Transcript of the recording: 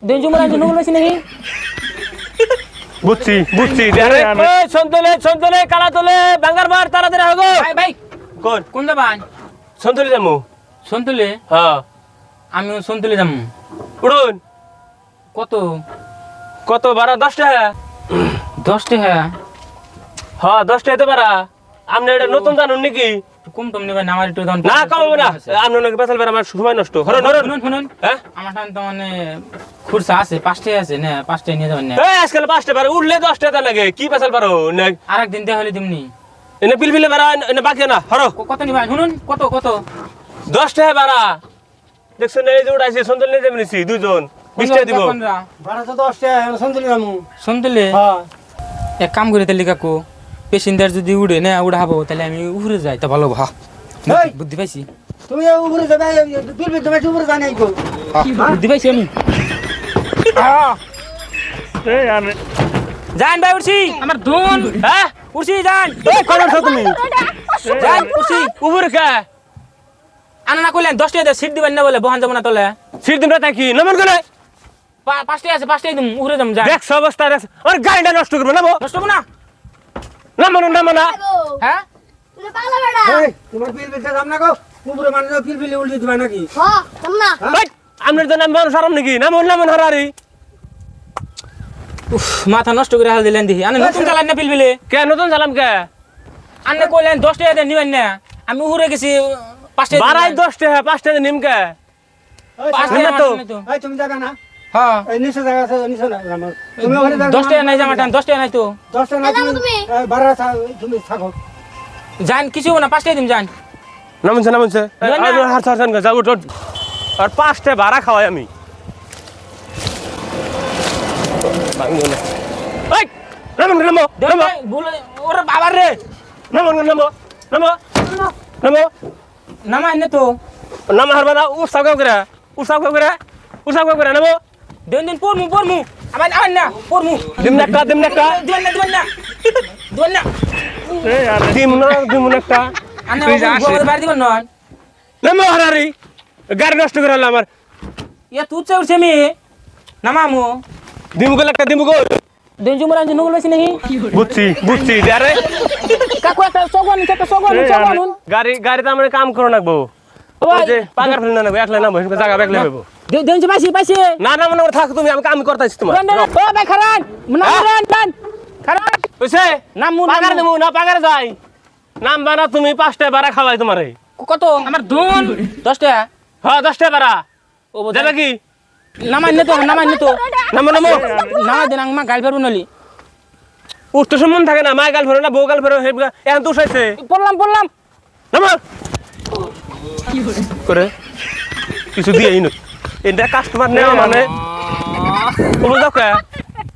দেঞ্জু মারা জন্য বলেছি নাকি বুঝছি বুঝছি আরে সন্তলে কালা তোলে বাঙ্গার বার তাড়াতাড়ি হগো ভাই ভাই কোন কোন যাবান সন্তলে যামু সন্তুলে হ্যাঁ আমিও সন্তুলে যাম উড়ুন কত কত ভাড়া 10 টাকা 10 টাকা হ্যাঁ 10 টাকা তো ভাড়া আপনি এটা নতুন জানুন নাকি কম টম নেবেন আমার একটু দাম না কমাবো না আপনি নাকি বেসাল বের আমার সময় নষ্ট হরন হরন শুনুন হ্যাঁ আমার সামনে তো মানে খুরসা আছে 5 টাকা আছে না 5 টাকা নিয়ে যাবেন না এই আজকাল 5 টাকা উঠলে 10 টাকা লাগে কি বেসাল পারো না আরেকদিন দেয়া হলে দিমনি এনে পিলপিলে ভাড়া এনে বাকি না হরো কত নিবেন শুনুন কত কত 10 টাকা ভাড়া দেখছেন এই যে উড়াইছে সন্তল নিয়ে যাবেন দুইজন 20 টাকা দিব ভাড়া তো 10 টাকা সন্তুলি যামু শুনতেলে হ্যাঁ এক কাম করে তাহলে কাকু পেশেন্টার যদি উড়ে না উড়াবো তাহলে আমি উপরে যাই তা ভালো ভা এই! বুদ্ধি পাইছি তুমি উপরে যাবে বিল তুমি উপরে জানি আইকো বুদ্ধি পাইছি আমি যান ভাই উঠছি আমার ধুন হ্যাঁ উঠছি যান এই কোন আছো তুমি যান উঠছি উপরে কা আনা না করলেন 10 টাকা সিট দিবেন না বলে বহান যাবো না তোলে সিট দিন রাতে কি নমন করে 5 টাকা আছে 5 টাকা দিম উপরে যাম যান দেখছ অবস্থা দেখছ আর গাড়িটা নষ্ট করবে না নষ্ট হবো না না হ্যাঁ তুমি পাগলা বেটা এই তোমার বিল বিলতে দাম না গো উপরে মানে বিল বিল উল্টি দিবা নাকি হ তুমি না এই আমনের জন্য আমি মানুষ আরাম নাকি না মন হারারি উফ মাথা নষ্ট করে হাল দিলেন দেখি আনে নতুন চালান না পিলপিলে কে নতুন সালাম কে আনে কইলেন 10 টাকা দিয়ে নিবেন না আমি উপরে গেছি 5 টাকা বাড়াই 10 টাকা 5 টাকা নিম কে এই 5 নিবে টাকা তো। তো এই তুমি যাবে না হ্যাঁ এই নিচে জায়গা আছে নিচে না আমার তুমি ওখানে যাবে 10 টাকা নাই জামা টান 10 টাকা নাই তো 10 টাকা যাবো তুমি? ভাড়া তুমি থাকো যান কিছু হবো না 5 টাকা দিম যান নামছে না। হার ছাড়ছেন যাও উঠ আর 5 টাকা ভাড়া খাওয়াই আমি এই নামো দেখ ভাই, ভুল ওরে বাবার রে নামো নামাই না তো হারবা না উৎসাহ করে নামো দিন দিন পড়মু আবার না পড়মু দিম একটা দিবেন না দিম একটা আনে গোবর বাড়ি দিবেন নয় নামো হারারি গাড়ি নষ্ট করে হলো আমার ইয়া তুই চাইছে আমি নামামু দিমু একটা দিমু গো দিন জুমরা জন্য বলেছি নাকি বুঝছি আরে কাকু একটা সগন গাড়িতে আমরা কাম করো নাকবো ওই যে পাগার ফেলে না একলা নামবো জায়গা বেগলে হইবো দিন যে পাইছি না মনে করে থাক তুমি আমি কাম করতেছি তোমার ও ভাই খারান নাম খারান বুঝছে নাম পাগার দেবো না পাগার যাই নাম বানা তুমি 5 টাকা ভাড়া খাওয়াই তোমারে কত আমার ধুন 10 টাকা হ্যাঁ 10 টাকা ভাড়া ও দেবে কি নামাই না তো নামো নামাই দেন মা গাল ফেরু নলি উঠতে সম্বন্ধ থাকে না মায় গাল ফেরো না বউ গাল ফেরো এখন তো উঠাইছে পড়লাম নামো করে কিছু দিয়েই না এটা কাস্টমার নেওয়া মানে ও বুঝো কে